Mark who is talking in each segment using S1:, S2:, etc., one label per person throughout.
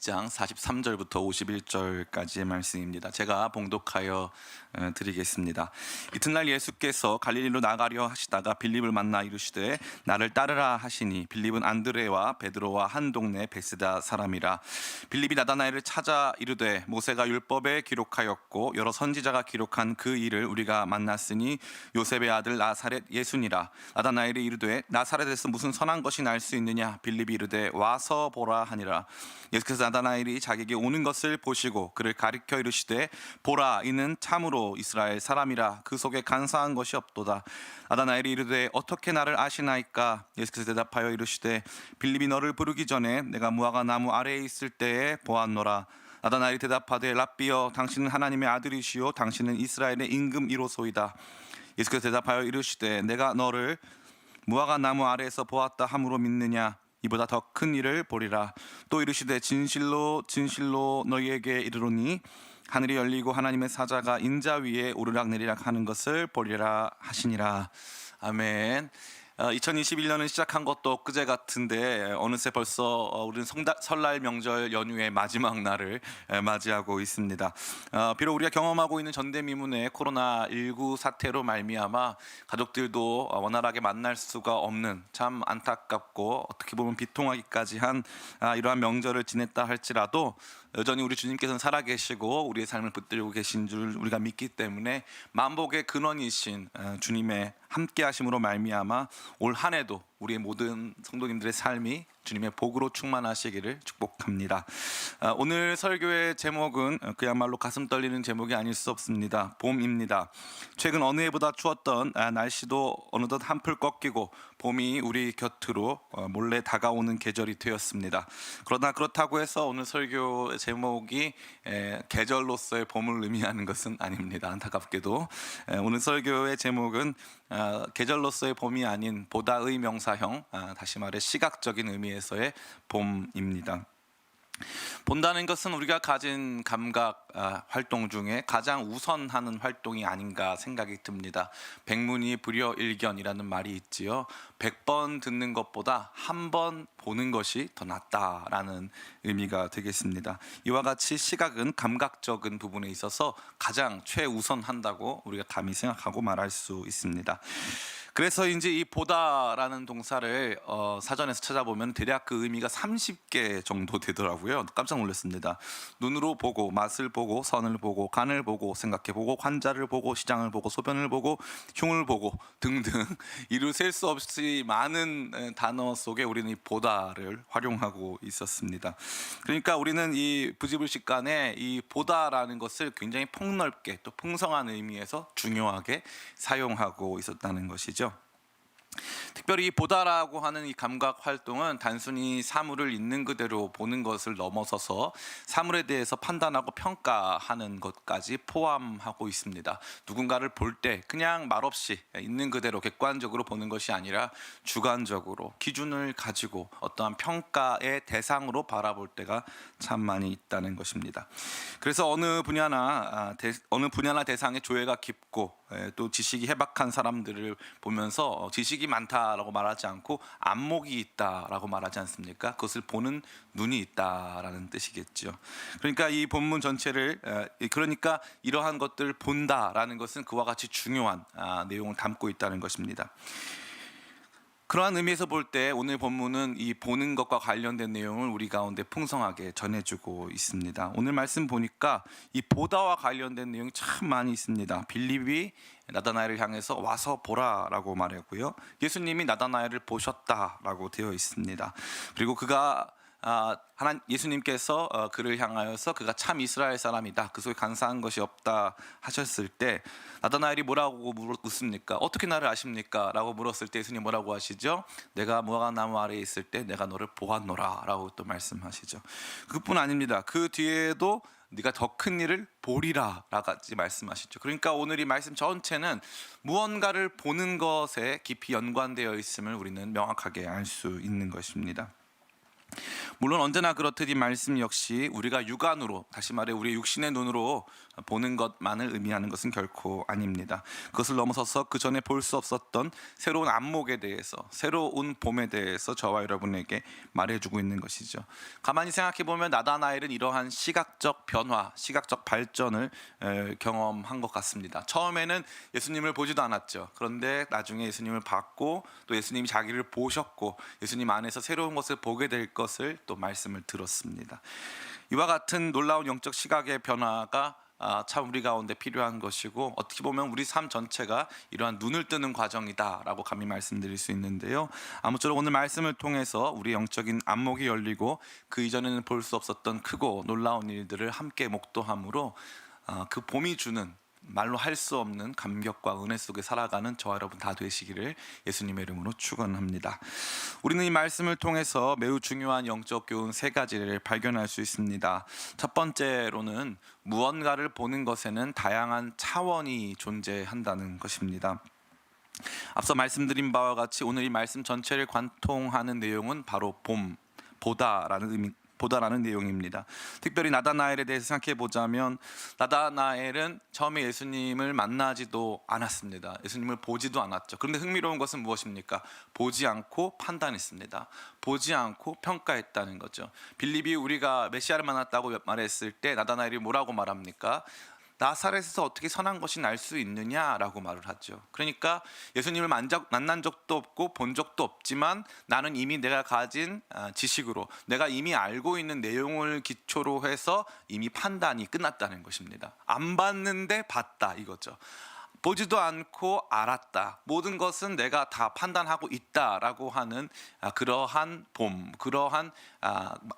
S1: 장 43절부터 51절까지의 말씀입니다. 제가 봉독하여 드리겠습니다. 이튿날 예수께서 갈릴리로 나가려 하시다가 빌립을 만나 이르시되 나를 따르라 하시니 빌립은 안드레와 베드로와 한 동네 베스다 사람이라. 빌립이 나다나엘을 찾아 이르되 모세가 율법에 기록하였고 여러 선지자가 기록한 그 일을 우리가 만났으니 요셉의 아들 나사렛 예수니라. 나다나엘이 이르되 나사렛에서 무슨 선한 것이 날 수 있느냐. 빌립이 이르되 와서 보라 하니라. 예수께서 나다나엘이 자기에게 오는 것을 보시고 그를 가리켜 이르시되 보라, 이는 참으로 이스라엘 사람이라. 그 속에 간사한 것이 없도다. 나다나엘이 이르되 어떻게 나를 아시나이까. 예수께서 대답하여 이르시되 빌립이 너를 부르기 전에 내가 무화과 나무 아래에 있을 때에 보았노라. 나다나엘이 대답하되 랍비여, 당신은 하나님의 아들이시요 당신은 이스라엘의 임금이로소이다. 예수께서 대답하여 이르시되 내가 너를 무화과 나무 아래에서 보았다 함으로 믿느냐. 이보다 더 큰 일을 보리라. 또 이르시되 진실로 진실로 너희에게 이르노니 하늘이 열리고 하나님의 사자가 인자 위에 오르락내리락 하는 것을 보리라 하시니라. 아멘. 2021년은 시작한 것도 엊그제 같은데 어느새 벌써 우리는 설날 명절 연휴의 마지막 날을 맞이하고 있습니다. 비록 우리가 경험하고 있는 전대미문의 코로나19 사태로 말미암아 가족들도 원활하게 만날 수가 없는, 참 안타깝고 어떻게 보면 비통하기까지 한 이러한 명절을 지냈다 할지라도 여전히 우리 주님께서는 살아계시고 우리의 삶을 붙들고 계신 줄 우리가 믿기 때문에 만복의 근원이신 주님의 함께하심으로 말미암아 올 한 해도 우리의 모든 성도님들의 삶이 주님의 복으로 충만하시기를 축복합니다. 오늘 설교의 제목은 그야말로 가슴 떨리는 제목이 아닐 수 없습니다. 봄입니다. 최근 어느 해보다 추웠던 날씨도 어느덧 한풀 꺾이고 봄이 우리 곁으로 몰래 다가오는 계절이 되었습니다. 그러나 그렇다고 해서 오늘 설교 제목이 계절로서의 봄을 의미하는 것은 아닙니다. 안타깝게도 오늘 설교의 제목은 계절로서의 봄이 아닌 보다의 명사형, 다시 말해 시각적인 의미에서의 봄입니다. 본다는 것은 우리가 가진 감각 활동 중에 가장 우선하는 활동이 아닌가 생각이 듭니다. 백문이 불여일견이라는 말이 있지요. 100번 듣는 것보다 한 번 보는 것이 더 낫다라는 의미가 되겠습니다. 이와 같이 시각은 감각적인 부분에 있어서 가장 최우선한다고 우리가 감히 생각하고 말할 수 있습니다. 그래서인지 이 보다라는 동사를 사전에서 찾아보면 대략 그 의미가 30개 정도 되더라고요. 깜짝 놀랐습니다. 눈으로 보고, 맛을 보고, 선을 보고, 간을 보고, 생각해 보고, 환자를 보고, 시장을 보고, 소변을 보고, 흉을 보고 등등 이루 셀 수 없이 많은 단어 속에 우리는 이 보다를 활용하고 있었습니다. 그러니까 우리는 이 부지불식간에 이 보다라는 것을 굉장히 폭넓게 또 풍성한 의미에서 중요하게 사용하고 있었다는 것이죠. 특별히 이 보다라고 하는 이 감각 활동은 단순히 사물을 있는 그대로 보는 것을 넘어서서 사물에 대해서 판단하고 평가하는 것까지 포함하고 있습니다. 누군가를 볼 때 그냥 말없이 있는 그대로 객관적으로 보는 것이 아니라 주관적으로 기준을 가지고 어떠한 평가의 대상으로 바라볼 때가 참 많이 있다는 것입니다. 그래서 어느 분야나 대상의 조예가 깊고 또 지식이 해박한 사람들을 보면서 지식이 많다라고 말하지 않고 안목이 있다라고 말하지 않습니까? 그것을 보는 눈이 있다라는 뜻이겠죠. 그러니까 이 본문 전체를 그러니까 이러한 것들을 본다라는 것은 그와 같이 중요한 내용을 담고 있다는 것입니다. 그러한 의미에서 볼 때 오늘 본문은 이 보는 것과 관련된 내용을 우리 가운데 풍성하게 전해주고 있습니다. 오늘 말씀 보니까 이 보다와 관련된 내용이 참 많이 있습니다. 빌립이 나다나엘을 향해서 와서 보라라고 말했고요. 예수님이 나다나엘을 보셨다라고 되어 있습니다. 그리고 예수님께서 그를 향하여서 그가 참 이스라엘 사람이다, 그 속에 간사한 것이 없다 하셨을 때 나다나엘이 뭐라고 묻습니까? 어떻게 나를 아십니까? 라고 물었을 때 예수님 뭐라고 하시죠? 내가 무화과 나무 아래에 있을 때 내가 너를 보았노라 라고 또 말씀하시죠. 그뿐 아닙니다. 그 뒤에도 네가 더 큰 일을 보리라 라까지 말씀하시죠. 그러니까 오늘 이 말씀 전체는 무언가를 보는 것에 깊이 연관되어 있음을 우리는 명확하게 알 수 있는 것입니다. 물론 언제나 그렇듯 이 말씀 역시 우리가 육안으로, 다시 말해 우리의 육신의 눈으로 보는 것만을 의미하는 것은 결코 아닙니다. 그것을 넘어서서 그 전에 볼 수 없었던 새로운 안목에 대해서, 새로운 봄에 대해서 저와 여러분에게 말해주고 있는 것이죠. 가만히 생각해 보면 나다나엘은 이러한 시각적 변화, 시각적 발전을 경험한 것 같습니다. 처음에는 예수님을 보지도 않았죠. 그런데 나중에 예수님을 봤고, 또 예수님이 자기를 보셨고, 예수님 안에서 새로운 것을 보게 될 것을 또 말씀을 들었습니다. 이와 같은 놀라운 영적 시각의 변화가 참 우리 가운데 필요한 것이고, 어떻게 보면 우리 삶 전체가 이러한 눈을 뜨는 과정이다라고 감히 말씀드릴 수 있는데요. 아무쪼록 오늘 말씀을 통해서 우리 영적인 안목이 열리고 그 이전에는 볼 수 없었던 크고 놀라운 일들을 함께 목도함으로 그 봄이 주는 말로 할 수 없는 감격과 은혜 속에 살아가는 저와 여러분 다 되시기를 예수님의 이름으로 축원합니다. 우리는 이 말씀을 통해서 매우 중요한 영적 교훈 세 가지를 발견할 수 있습니다. 첫 번째로는 무언가를 보는 것에는 다양한 차원이 존재한다는 것입니다. 앞서 말씀드린 바와 같이 오늘 이 말씀 전체를 관통하는 내용은 바로 보다라는 내용입니다. 특별히 나다나엘에 대해서 생각해 보자면, 나다나엘은 처음에 예수님을 만나지도 않았습니다. 예수님을 보지도 않았죠. 그런데 흥미로운 것은 무엇입니까? 보지 않고 판단했습니다. 보지 않고 평가했다는 거죠. 빌립이 우리가 메시아를 만났다고 말했을 때 나다나엘이 뭐라고 말합니까? 나사렛에서 어떻게 선한 것이 날 수 있느냐라고 말을 하죠. 그러니까 예수님을 만난 적도 없고 본 적도 없지만 나는 이미 내가 가진 지식으로, 내가 이미 알고 있는 내용을 기초로 해서 이미 판단이 끝났다는 것입니다. 안 봤는데 봤다 이거죠. 보지도 않고 알았다. 모든 것은 내가 다 판단하고 있다라고 하는 그러한 그러한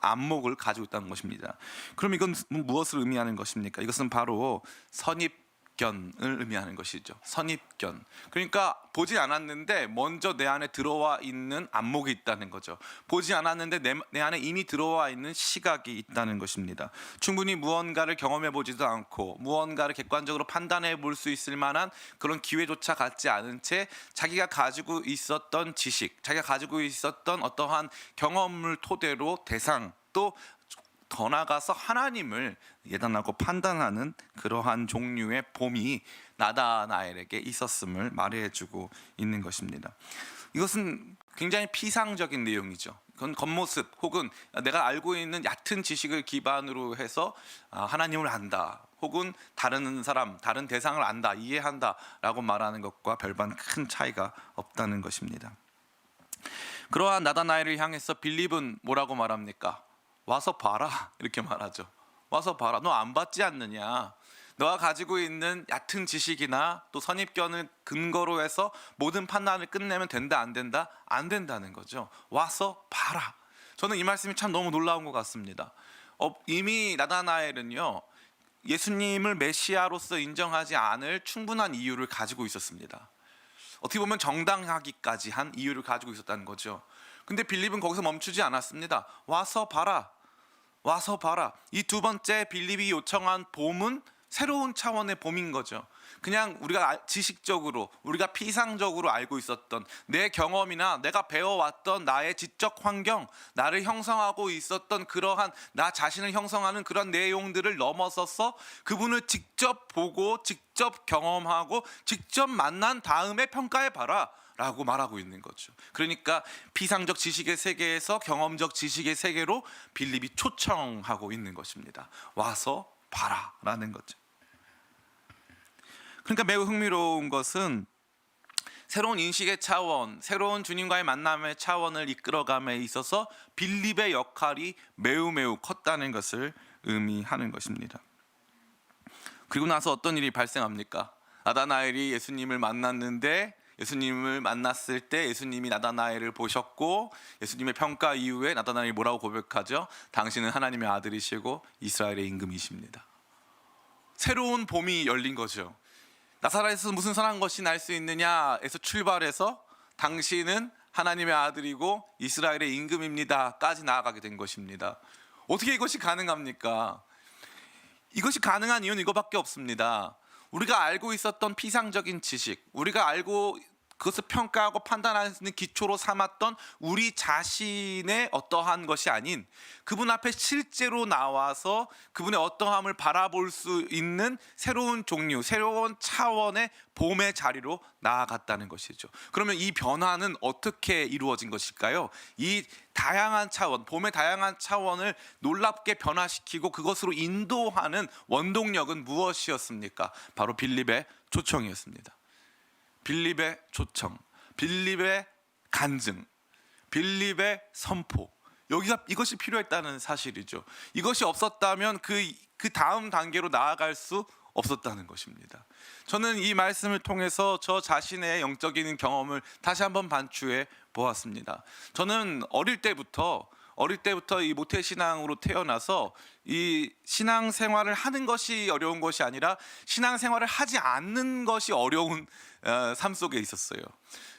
S1: 안목을 가지고 있다는 것입니다. 그럼 이건 무엇을 의미하는 것입니까? 이것은 바로 선입견을 의미하는 것이죠. 선입견. 그러니까 보지 않았는데 먼저 내 안에 들어와 있는 안목이 있다는 거죠. 보지 않았는데 내 안에 이미 들어와 있는 시각이 있다는 것입니다. 충분히 무언가를 경험해 보지도 않고 무언가를 객관적으로 판단해 볼 수 있을 만한 그런 기회조차 갖지 않은 채 자기가 가지고 있었던 지식, 자기가 가지고 있었던 어떠한 경험을 토대로 대상, 또 더 나아가서 하나님을 예단하고 판단하는 그러한 종류의 봄이 나다나엘에게 있었음을 말해주고 있는 것입니다. 이것은 굉장히 피상적인 내용이죠. 그건 겉모습 혹은 내가 알고 있는 얕은 지식을 기반으로 해서 하나님을 안다, 혹은 다른 사람, 다른 대상을 안다, 이해한다 라고 말하는 것과 별반 큰 차이가 없다는 것입니다. 그러한 나다나엘을 향해서 빌립은 뭐라고 말합니까? 와서 봐라, 이렇게 말하죠. 와서 봐라. 너 안 봤지 않느냐? 너가 가지고 있는 얕은 지식이나 또 선입견을 근거로 해서 모든 판단을 끝내면 된다, 안 된다? 안 된다는 거죠. 와서 봐라. 저는 이 말씀이 참 너무 놀라운 것 같습니다. 이미 나다나엘은요, 예수님을 메시아로서 인정하지 않을 충분한 이유를 가지고 있었습니다. 어떻게 보면 정당하기까지 한 이유를 가지고 있었다는 거죠. 근데 빌립은 거기서 멈추지 않았습니다. 와서 봐라. 와서 봐라. 이 두 번째 빌립이 요청한 봄은 새로운 차원의 봄인 거죠. 그냥 우리가 지식적으로, 우리가 피상적으로 알고 있었던 내 경험이나 내가 배워왔던 나의 지적 환경, 나를 형성하고 있었던 그러한 나 자신을 형성하는 그런 내용들을 넘어서서 그분을 직접 보고 직접 경험하고 직접 만난 다음에 평가해봐라 라고 말하고 있는 거죠. 그러니까 피상적 지식의 세계에서 경험적 지식의 세계로 빌립이 초청하고 있는 것입니다. 와서 봐라 라는 거죠. 그러니까 매우 흥미로운 것은 새로운 인식의 차원, 새로운 주님과의 만남의 차원을 이끌어감에 있어서 빌립의 역할이 매우 컸다는 것을 의미하는 것입니다. 그리고 나서 어떤 일이 발생합니까? 나다나엘이 예수님을 만났는데, 예수님을 만났을 때 예수님이 나다나엘을 보셨고, 예수님의 평가 이후에 나다나엘이 뭐라고 고백하죠? 당신은 하나님의 아들이시고 이스라엘의 임금이십니다. 새로운 봄이 열린 거죠. 나사렛에서 무슨 선한 것이 날 수 있느냐에서 출발해서 당신은 하나님의 아들이고 이스라엘의 임금입니다까지 나아가게 된 것입니다. 어떻게 이것이 가능합니까? 이것이 가능한 이유는 이거밖에 없습니다. 우리가 알고 있었던 피상적인 지식, 우리가 알고 그것을 평가하고 판단하는 기초로 삼았던 우리 자신의 어떠한 것이 아닌 그분 앞에 실제로 나와서 그분의 어떠함을 바라볼 수 있는 새로운 종류, 새로운 차원의 봄의 자리로 나아갔다는 것이죠. 그러면 이 변화는 어떻게 이루어진 것일까요? 이 다양한 차원, 봄의 다양한 차원을 놀랍게 변화시키고 그것으로 인도하는 원동력은 무엇이었습니까? 바로 빌립의 초청이었습니다. 빌립의 초청, 빌립의 간증, 빌립의 선포, 이것이 필요했다는 사실이죠. 이것이 없었다면 그 다음 단계로 나아갈 수 없었다는 것입니다. 저는 이 말씀을 통해서 저 자신의 영적인 경험을 다시 한번 반추해 보았습니다. 저는 어릴 때부터 이 모태신앙으로 태어나서 이 신앙생활을 하는 것이 어려운 것이 아니라 신앙생활을 하지 않는 것이 어려운 삶 속에 있었어요.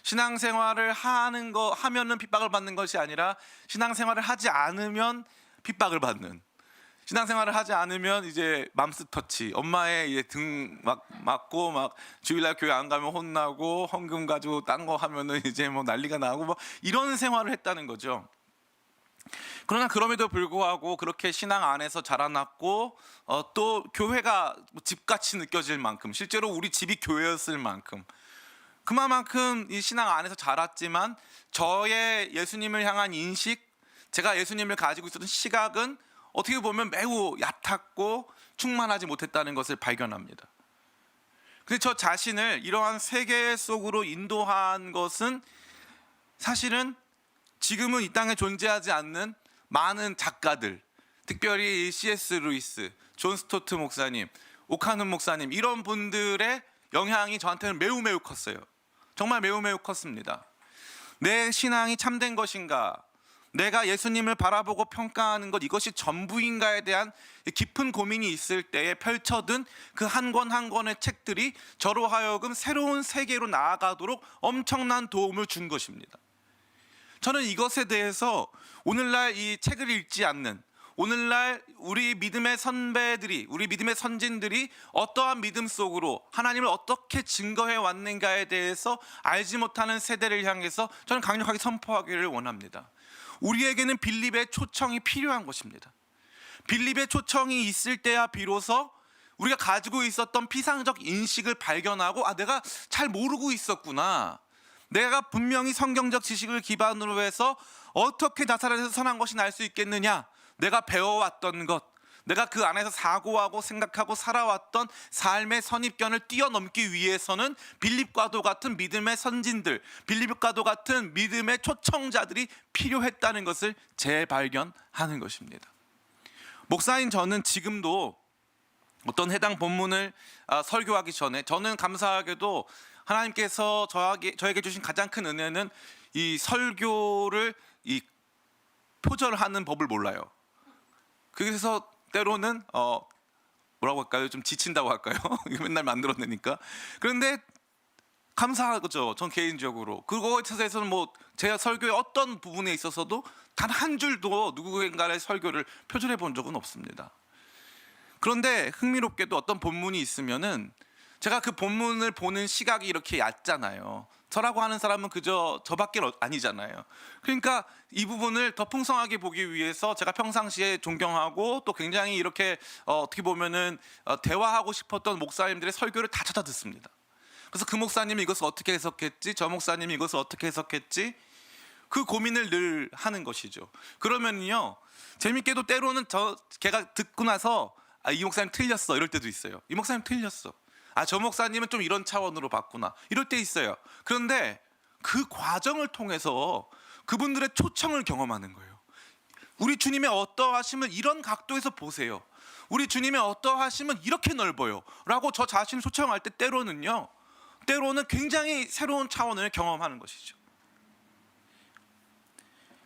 S1: 신앙생활을 하면은 핍박을 받는 것이 아니라 신앙생활을 하지 않으면 핍박을 받는, 신앙생활을 하지 않으면 이제 맘스터치, 엄마의 이제 등 막 맞고, 막 주일날 교회 안 가면 혼나고, 헌금 가지고 딴 거 하면은 이제 뭐 난리가 나고, 뭐 이런 생활을 했다는 거죠. 그러나 그럼에도 불구하고 그렇게 신앙 안에서 자라났고, 또 교회가 집같이 느껴질 만큼, 실제로 우리 집이 교회였을 만큼, 그만큼 이 신앙 안에서 자랐지만 저의 예수님을 향한 인식, 제가 예수님을 가지고 있었던 시각은 어떻게 보면 매우 얕았고 충만하지 못했다는 것을 발견합니다. 근데 저 자신을 이러한 세계 속으로 인도한 것은 사실은 지금은 이 땅에 존재하지 않는 많은 작가들, 특별히 C.S. 루이스, 존 스토트 목사님, 오카눈 목사님, 이런 분들의 영향이 저한테는 매우 컸어요. 정말 매우 컸습니다. 내 신앙이 참된 것인가, 내가 예수님을 바라보고 평가하는 것, 이것이 전부인가에 대한 깊은 고민이 있을 때에 펼쳐든 그 한 권 한 권의 책들이 저로 하여금 새로운 세계로 나아가도록 엄청난 도움을 준 것입니다. 저는 이것에 대해서 오늘날 이 책을 읽지 않는, 오늘날 우리 믿음의 선배들이, 우리 믿음의 선진들이 어떠한 믿음 속으로 하나님을 어떻게 증거해 왔는가에 대해서 알지 못하는 세대를 향해서 저는 강력하게 선포하기를 원합니다. 우리에게는 빌립의 초청이 필요한 것입니다. 빌립의 초청이 있을 때야 비로소 우리가 가지고 있었던 피상적 인식을 발견하고, 내가 잘 모르고 있었구나, 내가 분명히 성경적 지식을 기반으로 해서 어떻게 나사렛에서 선한 것이 날 수 있겠느냐, 내가 배워왔던 것, 내가 그 안에서 사고하고 생각하고 살아왔던 삶의 선입견을 뛰어넘기 위해서는 빌립과도 같은 믿음의 선진들, 빌립과도 같은 믿음의 초청자들이 필요했다는 것을 재발견하는 것입니다. 목사인 저는 지금도 어떤 해당 본문을 설교하기 전에, 저는 감사하게도 하나님께서 저에게 주신 가장 큰 은혜는 이 설교를 표절하는 법을 몰라요. 그래서 때로는 뭐라고 할까요? 좀 지친다고 할까요? 맨날 만들어내니까. 그런데 감사하죠. 전 개인적으로 그거에 있어서는 뭐 제 설교의 어떤 부분에 있어서도 단 한 줄도 누구인가의 설교를 표절해 본 적은 없습니다. 그런데 흥미롭게도 어떤 본문이 있으면은 제가 그 본문을 보는 시각이 이렇게 얕잖아요. 저라고 하는 사람은 그저 저밖에 아니잖아요. 그러니까 이 부분을 더 풍성하게 보기 위해서 제가 평상시에 존경하고 또 굉장히 이렇게 어떻게 보면은 대화하고 싶었던 목사님들의 설교를 다 찾아 듣습니다. 그래서 그 목사님이 이것을 어떻게 해석했지, 저 목사님이 이것을 어떻게 해석했지, 그 고민을 늘 하는 것이죠. 그러면요, 재밌게도 때로는 걔가 듣고 나서 이 목사님 틀렸어 이럴 때도 있어요. 이 목사님 틀렸어, 저 목사님은 좀 이런 차원으로 봤구나, 이럴 때 있어요. 그런데 그 과정을 통해서 그분들의 초청을 경험하는 거예요. 우리 주님의 어떠하심을 이런 각도에서 보세요, 우리 주님의 어떠하심은 이렇게 넓어요 라고 저 자신을 초청할 때 때로는 굉장히 새로운 차원을 경험하는 것이죠.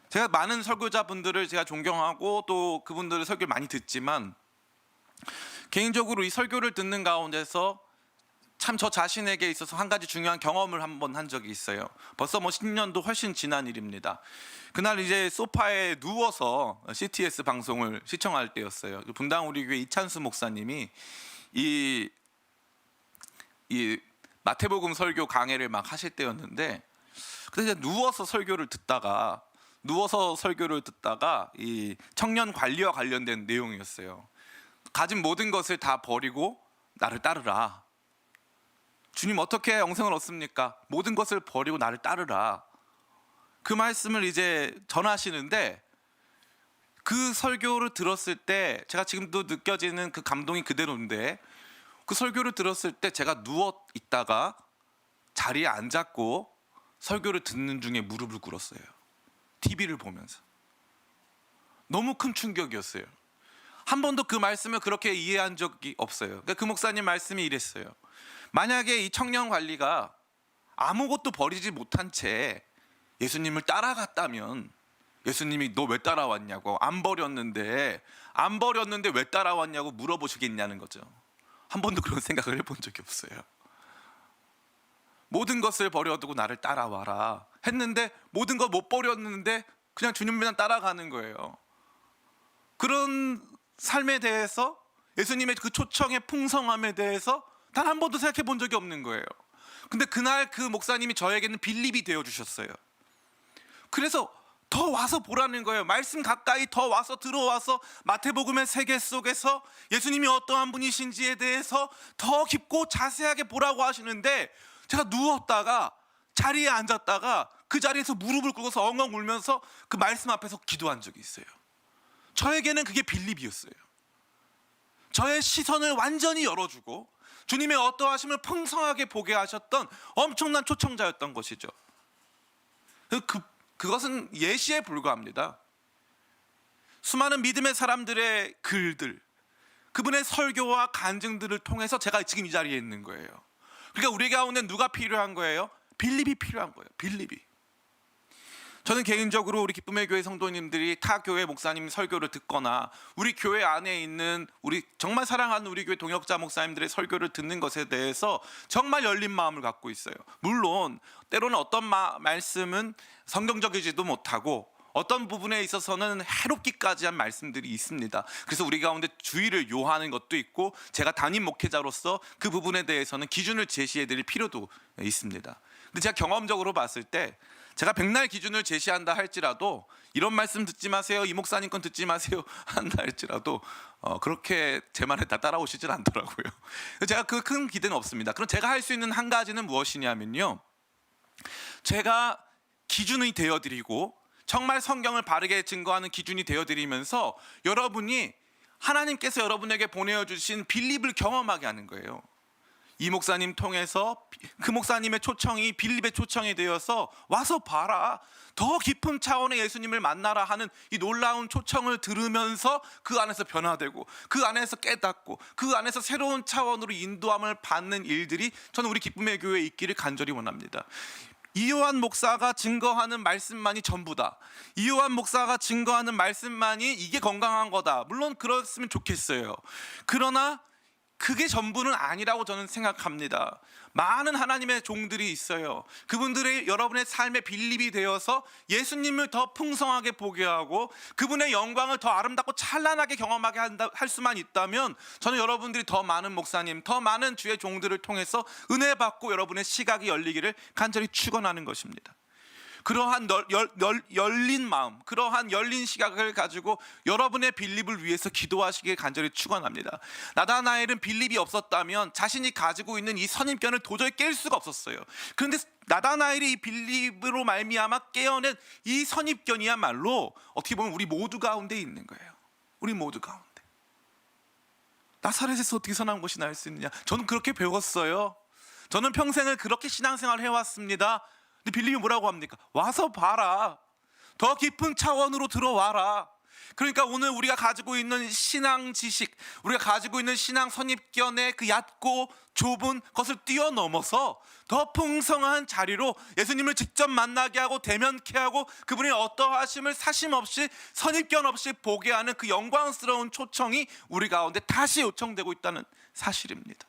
S1: 제가 많은 설교자분들을 제가 존경하고 또 그분들의 설교를 많이 듣지만, 개인적으로 이 설교를 듣는 가운데서 참 저 자신에게 있어서 한 가지 중요한 경험을 한번 한 적이 있어요. 벌써 10년도 훨씬 지난 일입니다. 그날 이제 소파에 누워서 CTS 방송을 시청할 때였어요. 분당 우리 교회 이찬수 목사님이 이 마태복음 설교 강해를 막 하실 때였는데, 근데 이제 누워서 설교를 듣다가 이 청년 관리와 관련된 내용이었어요. 가진 모든 것을 다 버리고 나를 따르라. 주님 어떻게 영생을 얻습니까? 모든 것을 버리고 나를 따르라. 그 말씀을 이제 전하시는데, 그 설교를 들었을 때 제가 지금도 느껴지는 그 감동이 그대로인데, 그 설교를 들었을 때 제가 누워 있다가 자리에 앉았고 설교를 듣는 중에 무릎을 꿇었어요. TV를 보면서. 너무 큰 충격이었어요. 한 번도 그 말씀을 그렇게 이해한 적이 없어요. 그러니까 그 목사님 말씀이 이랬어요. 만약에 이 청년 관리가 아무것도 버리지 못한 채 예수님을 따라갔다면, 예수님이 너 왜 따라왔냐고, 안 버렸는데 왜 따라왔냐고 물어보시겠냐는 거죠. 한 번도 그런 생각을 해본 적이 없어요. 모든 것을 버려두고 나를 따라와라 했는데 모든 거 못 버렸는데 그냥 주님만 따라가는 거예요. 그런 삶에 대해서, 예수님의 그 초청의 풍성함에 대해서 단 한 번도 생각해 본 적이 없는 거예요. 근데 그날 그 목사님이 저에게는 빌립이 되어 주셨어요. 그래서 더 와서 보라는 거예요. 말씀 가까이 더 와서 들어와서 마태복음의 세계 속에서 예수님이 어떠한 분이신지에 대해서 더 깊고 자세하게 보라고 하시는데, 제가 누웠다가 자리에 앉았다가 그 자리에서 무릎을 꿇고서 엉엉 울면서 그 말씀 앞에서 기도한 적이 있어요. 저에게는 그게 빌립이었어요. 저의 시선을 완전히 열어주고 주님의 어떠하심을 풍성하게 보게 하셨던 엄청난 초청자였던 것이죠. 그것은 예시에 불과합니다. 수많은 믿음의 사람들의 글들, 그분의 설교와 간증들을 통해서 제가 지금 이 자리에 있는 거예요. 그러니까 우리 가운데 누가 필요한 거예요? 빌립이 필요한 거예요. 빌립이. 저는 개인적으로 우리 기쁨의 교회 성도님들이 타 교회 목사님 설교를 듣거나 우리 교회 안에 있는 우리 정말 사랑하는 우리 교회 동역자 목사님들의 설교를 듣는 것에 대해서 정말 열린 마음을 갖고 있어요. 물론 때로는 어떤 말씀은 성경적이지도 못하고 어떤 부분에 있어서는 해롭기까지 한 말씀들이 있습니다. 그래서 우리 가운데 주의를 요하는 것도 있고, 제가 담임 목회자로서 그 부분에 대해서는 기준을 제시해 드릴 필요도 있습니다. 근데 제가 경험적으로 봤을 때, 제가 백날 기준을 제시한다 할지라도, 이런 말씀 듣지 마세요, 이 목사님 건 듣지 마세요 한다 할지라도 그렇게 제 말에 다 따라오시질 않더라고요. 제가 그 큰 기대는 없습니다. 그럼 제가 할 수 있는 한 가지는 무엇이냐면요, 제가 기준이 되어드리고 정말 성경을 바르게 증거하는 기준이 되어드리면서 여러분이 하나님께서 여러분에게 보내주신 빌립을 경험하게 하는 거예요. 이 목사님 통해서 그 목사님의 초청이 빌립의 초청이 되어서 와서 봐라, 더 깊은 차원의 예수님을 만나라 하는 이 놀라운 초청을 들으면서 그 안에서 변화되고 그 안에서 깨닫고 그 안에서 새로운 차원으로 인도함을 받는 일들이 저는 우리 기쁨의 교회에 있기를 간절히 원합니다. 이요한 목사가 증거하는 말씀만이 전부다, 이요한 목사가 증거하는 말씀만이 이게 건강한 거다, 물론 그렇으면 좋겠어요. 그러나 그게 전부는 아니라고 저는 생각합니다. 많은 하나님의 종들이 있어요. 그분들이 여러분의 삶의 빌립이 되어서 예수님을 더 풍성하게 보게 하고 그분의 영광을 더 아름답고 찬란하게 경험하게 할 수만 있다면, 저는 여러분들이 더 많은 목사님, 더 많은 주의 종들을 통해서 은혜 받고 여러분의 시각이 열리기를 간절히 축원하는 것입니다. 그러한 열린 마음, 그러한 열린 시각을 가지고 여러분의 빌립을 위해서 기도하시길 간절히 축원합니다. 나다나엘은 빌립이 없었다면 자신이 가지고 있는 이 선입견을 도저히 깰 수가 없었어요. 그런데 나다나엘이 이 빌립으로 말미암아 깨어낸 이 선입견이야말로 어떻게 보면 우리 모두 가운데 있는 거예요. 우리 모두 가운데. 나사렛에서 어떻게 선한 것이 날 수 있느냐, 저는 그렇게 배웠어요. 저는 평생을 그렇게 신앙생활을 해왔습니다. 근데 빌립이 뭐라고 합니까? 와서 봐라, 더 깊은 차원으로 들어와라. 그러니까 오늘 우리가 가지고 있는 신앙 지식, 우리가 가지고 있는 신앙 선입견의 그 얕고 좁은 것을 뛰어넘어서 더 풍성한 자리로 예수님을 직접 만나게 하고 대면케 하고 그분의 어떠하심을 사심 없이 선입견 없이 보게 하는 그 영광스러운 초청이 우리 가운데 다시 요청되고 있다는 사실입니다.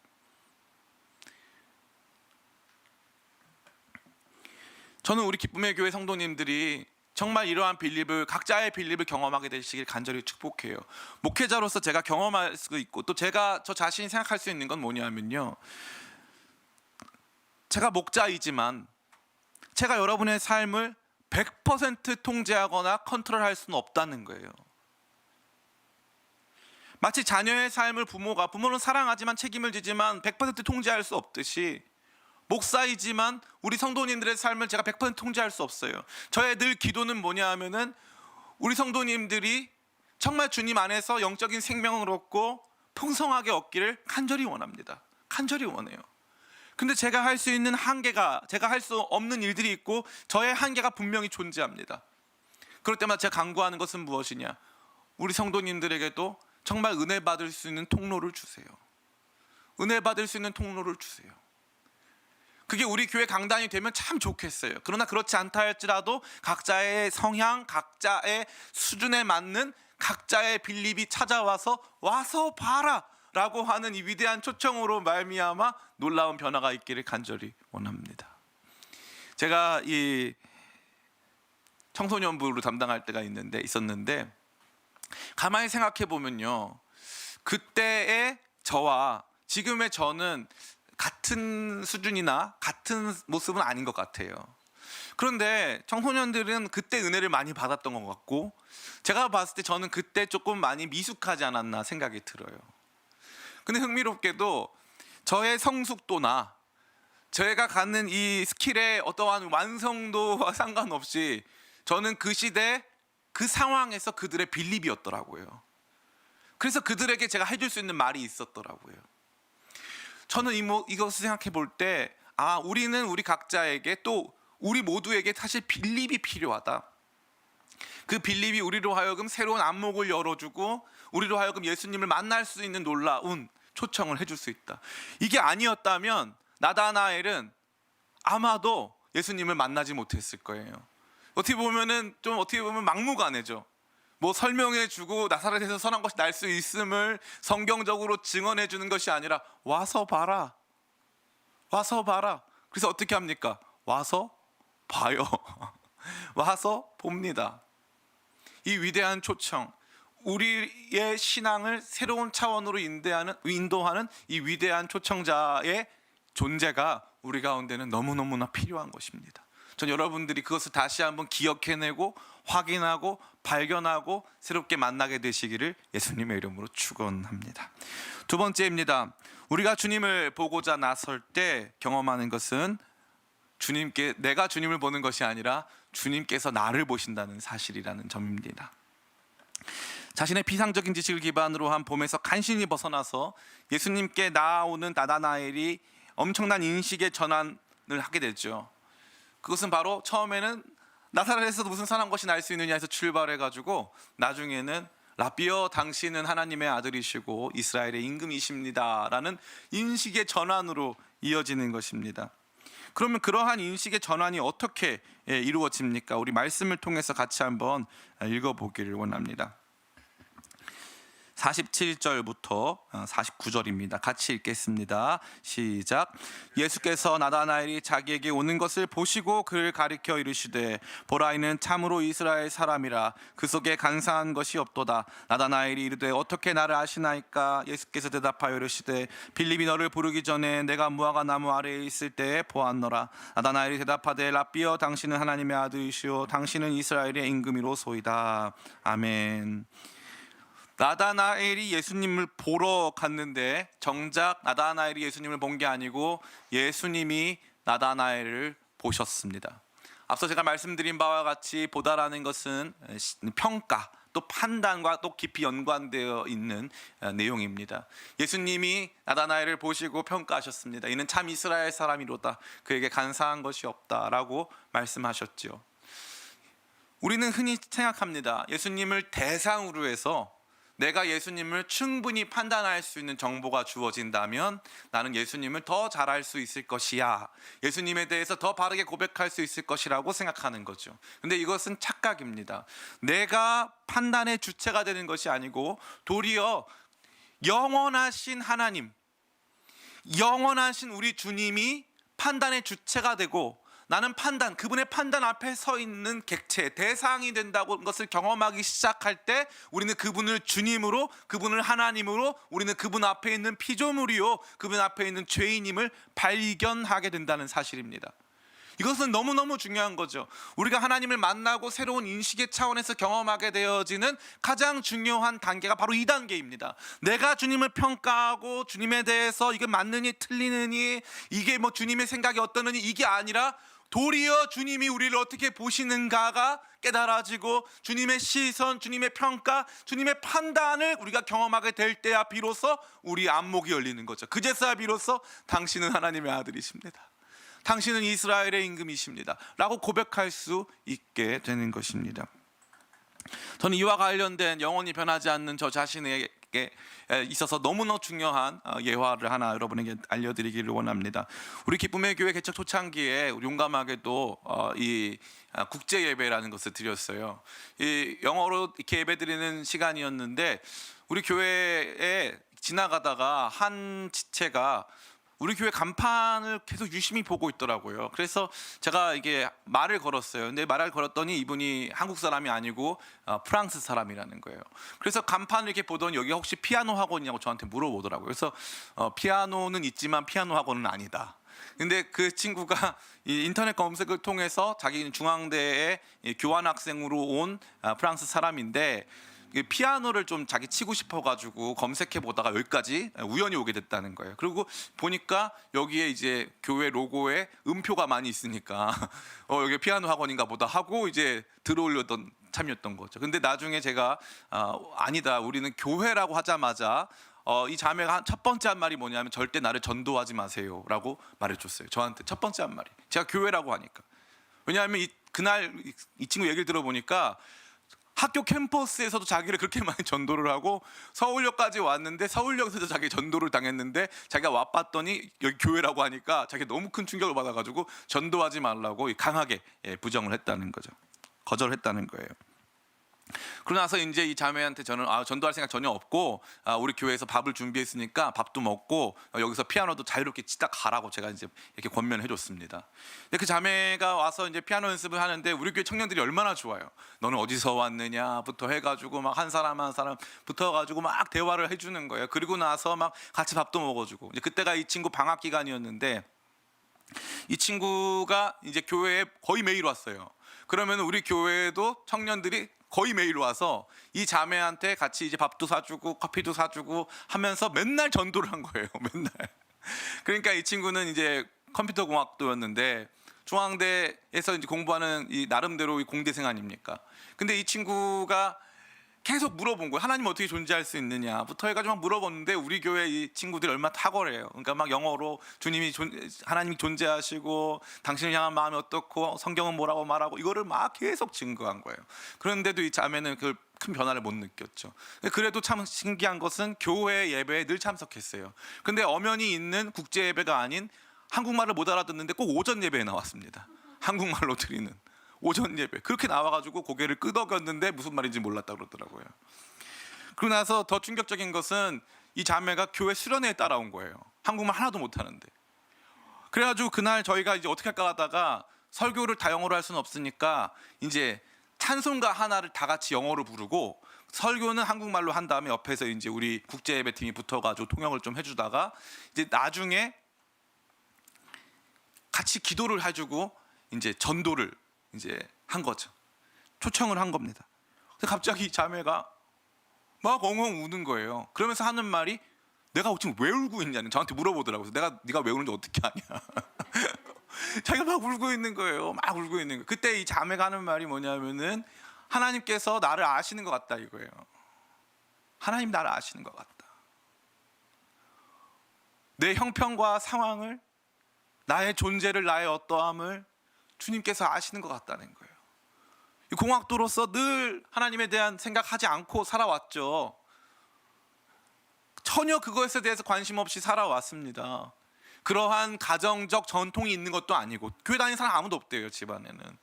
S1: 저는 우리 기쁨의 교회 성도님들이 정말 이러한 빌립을, 각자의 빌립을 경험하게 되시길 간절히 축복해요. 목회자로서 제가 경험할 수 있고 또 제가 저 자신이 생각할 수 있는 건 뭐냐면요, 제가 목자이지만 제가 여러분의 삶을 100% 통제하거나 컨트롤할 수는 없다는 거예요. 마치 자녀의 삶을 부모는 사랑하지만 책임을 지지만 100% 통제할 수 없듯이, 목사이지만 우리 성도님들의 삶을 제가 100% 통제할 수 없어요. 저의 늘 기도는 뭐냐 하면은 우리 성도님들이 정말 주님 안에서 영적인 생명을 얻고 풍성하게 얻기를 간절히 원합니다. 간절히 원해요. 근데 제가 할 수 있는 한계가, 제가 할 수 없는 일들이 있고 저의 한계가 분명히 존재합니다. 그럴 때마다 제가 간구하는 것은 무엇이냐? 우리 성도님들에게도 정말 은혜 받을 수 있는 통로를 주세요. 은혜 받을 수 있는 통로를 주세요. 그게 우리 교회 강단이 되면 참 좋겠어요. 그러나 그렇지 않다 할지라도 각자의 성향, 각자의 수준에 맞는 각자의 빌립이 찾아와서 와서 봐라 라고 하는 이 위대한 초청으로 말미암아 놀라운 변화가 있기를 간절히 원합니다. 제가 이 청소년부를 담당할 때가 있었는데 가만히 생각해 보면요, 그때의 저와 지금의 저는 같은 수준이나 같은 모습은 아닌 것 같아요. 그런데 청소년들은 그때 은혜를 많이 받았던 것 같고, 제가 봤을 때 저는 그때 조금 많이 미숙하지 않았나 생각이 들어요. 근데 흥미롭게도 저의 성숙도나 제가 갖는 이 스킬의 어떠한 완성도와 상관없이 저는 그 시대 그 상황에서 그들의 빌립이었더라고요. 그래서 그들에게 제가 해줄 수 있는 말이 있었더라고요. 저는 이것을 생각해 볼 때, 우리는 우리 각자에게, 또 우리 모두에게 사실 빌립이 필요하다. 그 빌립이 우리로 하여금 새로운 안목을 열어주고 우리로 하여금 예수님을 만날 수 있는 놀라운 초청을 해줄 수 있다. 이게 아니었다면 나다나엘은 아마도 예수님을 만나지 못했을 거예요. 어떻게 보면 막무가내죠. 뭐 설명해주고 나사렛에서 선한 것이 날 수 있음을 성경적으로 증언해주는 것이 아니라 와서 봐라, 와서 봐라. 그래서 어떻게 합니까? 와서 봐요. 와서 봅니다. 이 위대한 초청, 우리의 신앙을 새로운 차원으로 인도하는 이 위대한 초청자의 존재가 우리 가운데는 너무너무나 필요한 것입니다. 전 여러분들이 그것을 다시 한번 기억해내고 확인하고 발견하고 새롭게 만나게 되시기를 예수님의 이름으로 축원합니다. 두 번째입니다. 우리가 주님을 보고자 나설 때 경험하는 것은 내가 주님을 보는 것이 아니라 주님께서 나를 보신다는 사실이라는 점입니다. 자신의 비상적인 지식을 기반으로 한 봄에서 간신히 벗어나서 예수님께 나아오는 나다나엘이 엄청난 인식의 전환을 하게 되죠. 그것은 바로 처음에는 나사렛에서 무슨 선한 것이 날 수 있느냐 해서 출발해가지고 나중에는 라비어, 당신은 하나님의 아들이시고 이스라엘의 임금이십니다 라는 인식의 전환으로 이어지는 것입니다. 그러면 그러한 인식의 전환이 어떻게 이루어집니까? 우리 말씀을 통해서 같이 한번 읽어보기를 원합니다. 47절부터 49절입니다. 같이 읽겠습니다. 시작. 예수께서 나다나엘이 자기에게 오는 것을 보시고 그를 가리켜 이르시되 보라, 이는 참으로 이스라엘 사람이라 그 속에 간사한 것이 없도다. 나다나엘이 이르되 어떻게 나를 아시나이까? 예수께서 대답하여 이르시되 빌립이 너를 부르기 전에 내가 무화과 나무 아래에 있을 때에 보았노라. 나다나엘이 대답하되 라비어, 당신은 하나님의 아들이시오 당신은 이스라엘의 임금이로소이다. 아멘. 나다나엘이 예수님을 보러 갔는데 정작 나다나엘이 예수님을 본 게 아니고 예수님이 나다나엘을 보셨습니다. 앞서 제가 말씀드린 바와 같이 보다라는 것은 평가 또 판단과 또 깊이 연관되어 있는 내용입니다. 예수님이 나다나엘을 보시고 평가하셨습니다. 이는 참 이스라엘 사람이로다. 그에게 간사한 것이 없다라고 말씀하셨죠. 우리는 흔히 생각합니다. 예수님을 대상으로 해서 내가 예수님을 충분히 판단할 수 있는 정보가 주어진다면 나는 예수님을 더 잘 알 수 있을 것이야, 예수님에 대해서 더 바르게 고백할 수 있을 것이라고 생각하는 거죠. 근데 이것은 착각입니다. 내가 판단의 주체가 되는 것이 아니고 도리어 영원하신 하나님, 영원하신 우리 주님이 판단의 주체가 되고 나는 판단, 그분의 판단 앞에 서 있는 객체, 대상이 된다고 것을 경험하기 시작할 때 우리는 그분을 주님으로, 그분을 하나님으로, 우리는 그분 앞에 있는 피조물이요, 그분 앞에 있는 죄인임을 발견하게 된다는 사실입니다. 이것은 너무너무 중요한 거죠. 우리가 하나님을 만나고 새로운 인식의 차원에서 경험하게 되어지는 가장 중요한 단계가 바로 이 단계입니다. 내가 주님을 평가하고 주님에 대해서 이게 맞느니 틀리느니, 이게 뭐 주님의 생각이 어떠느니, 이게 아니라 도리어 주님이 우리를 어떻게 보시는가가 깨달아지고 주님의 시선, 주님의 평가, 주님의 판단을 우리가 경험하게 될 때야 비로소 우리 안목이 열리는 거죠. 그제서야 비로소 당신은 하나님의 아들이십니다, 당신은 이스라엘의 임금이십니다 라고 고백할 수 있게 되는 것입니다. 저는 이와 관련된 영원히 변하지 않는 저 자신에게 있어서 너무나 중요한 예화를 하나 여러분에게 알려드리기를 원합니다. 우리 기쁨의 교회 개척 초창기에 용감하게도 이 국제 예배라는 것을 드렸어요. 이 영어로 이렇게 예배 드리는 시간이었는데, 우리 교회에 지나가다가 한 지체가 우리 교회 간판을 계속 유심히 보고 있더라고요. 그래서 제가 이게 말을 걸었어요. 근데 말을 걸었더니 이분이 한국 사람이 아니고 프랑스 사람이라는 거예요. 그래서 간판을 이렇게 보더니 여기 혹시 피아노 학원이냐고 저한테 물어보더라고요. 그래서 피아노는 있지만 피아노 학원은 아니다. 근데 그 친구가 이 인터넷 검색을 통해서 자기는 중앙대에 교환학생으로 온 프랑스 사람인데, 피아노를 좀 자기 치고 싶어가지고 검색해 보다가 여기까지 우연히 오게 됐다는 거예요. 그리고 보니까 여기에 이제 교회 로고에 음표가 많이 있으니까 여기 피아노 학원인가 보다 하고 이제 들어오려던 참이었던 거죠. 근데 나중에 제가 아니다, 우리는 교회라고 하자마자 이 자매가 첫 번째 한 말이 뭐냐면 절대 나를 전도하지 마세요 라고 말해줬어요. 저한테 첫 번째 한 말이, 제가 교회라고 하니까. 왜냐하면 그날 이 친구 얘기를 들어보니까 학교 캠퍼스에서도 자기를 그렇게 많이 전도를 하고 서울역까지 왔는데 서울역에서도 자기 전도를 당했는데, 자기가 와봤더니 여기 교회라고 하니까 자기가 너무 큰 충격을 받아가지고 전도하지 말라고 강하게 부정을 했다는 거죠. 거절했다는 거예요. 그러고 나서 이제 이 자매한테 저는 전도할 생각 전혀 없고 우리 교회에서 밥을 준비했으니까 밥도 먹고 여기서 피아노도 자유롭게 치다 가라고 제가 이제 이렇게 권면해 줬습니다. 근데 그 자매가 와서 이제 피아노 연습을 하는데 우리 교회 청년들이 얼마나 좋아요. 너는 어디서 왔느냐부터 해가지고 막 한 사람 한 사람 붙어가지고 막 대화를 해주는 거예요. 그리고 나서 막 같이 밥도 먹어주고. 이제 그때가 이 친구 방학 기간이었는데, 이 친구가 이제 교회에 거의 매일 왔어요. 그러면 우리 교회에도 청년들이 거의 매일 와서 이 자매한테 같이 이제 밥도 사주고 커피도 사주고 하면서 맨날 전도를 한 거예요. 맨날. 그러니까 이 친구는 이제 컴퓨터 공학도였는데 중앙대에서 이제 공부하는 이 나름대로 공대생 아닙니까? 근데 이 친구가 계속 물어본 거예요. 하나님 어떻게 존재할 수 있느냐부터 해가지고 막 물어봤는데, 우리 교회 이 친구들이 얼마나 탁월해요. 그러니까 막 영어로 하나님이 존재하시고 당신을 향한 마음이 어떻고 성경은 뭐라고 말하고 이거를 막 계속 증거한 거예요. 그런데도 이 자매는 그 큰 변화를 못 느꼈죠. 그래도 참 신기한 것은 교회 예배에 늘 참석했어요. 근데 엄연히 있는 국제 예배가 아닌 한국말을 못 알아듣는데 꼭 오전 예배에 나왔습니다. 한국말로 드리는 오전 예배, 그렇게 나와가지고 고개를 끄덕였는데 무슨 말인지 몰랐다 그러더라고요. 그러고 나서 더 충격적인 것은 이 자매가 교회 수련회에 따라온 거예요. 한국말 하나도 못하는데. 그래가지고 그날 저희가 이제 어떻게 할까 하다가 설교를 다 영어로 할 수는 없으니까 이제 찬송가 하나를 다 같이 영어로 부르고 설교는 한국말로 한 다음에 옆에서 이제 우리 국제 예배팀이 붙어가지고 통역을 좀 해주다가 이제 나중에 같이 기도를 해주고 이제 전도를 이제 한 거죠. 초청을 한 겁니다. 근데 갑자기 자매가 막 엉엉 우는 거예요. 그러면서 하는 말이, 내가 지금 왜 울고 있냐는 저한테 물어보더라고요. 네가 왜 우는지 어떻게 아냐. 자기가 막 울고 있는 거예요. 막 울고 있는 거예요. 그때 이 자매가 하는 말이 뭐냐면은, 하나님께서 나를 아시는 것 같다 이거예요. 하나님 나를 아시는 것 같다. 내 형편과 상황을, 나의 존재를, 나의 어떠함을 주님께서 아시는 것 같다는 거예요. 공학도로서 늘 하나님에 대한 생각하지 않고 살아왔죠. 전혀 그것에 대해서 관심 없이 살아왔습니다. 그러한 가정적 전통이 있는 것도 아니고 교회 다니는 사람 아무도 없대요, 집안에는.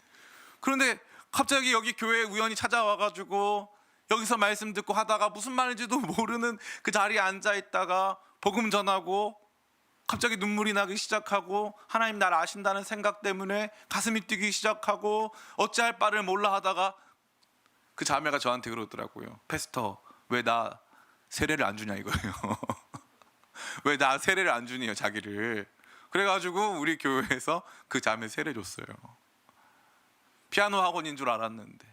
S1: 그런데 갑자기 여기 교회에 우연히 찾아와가지고 여기서 말씀 듣고 하다가 무슨 말인지도 모르는 그 자리에 앉아있다가 복음 전하고 갑자기 눈물이 나기 시작하고 하나님 나를 아신다는 생각 때문에 가슴이 뛰기 시작하고 어찌할 바를 몰라 하다가 그 자매가 저한테 그러더라고요. 패스터, 왜 나 세례를 안 주냐 이거예요. 왜 나 세례를 안 주니요 자기를. 그래가지고 우리 교회에서 그 자매 세례 줬어요. 피아노 학원인 줄 알았는데.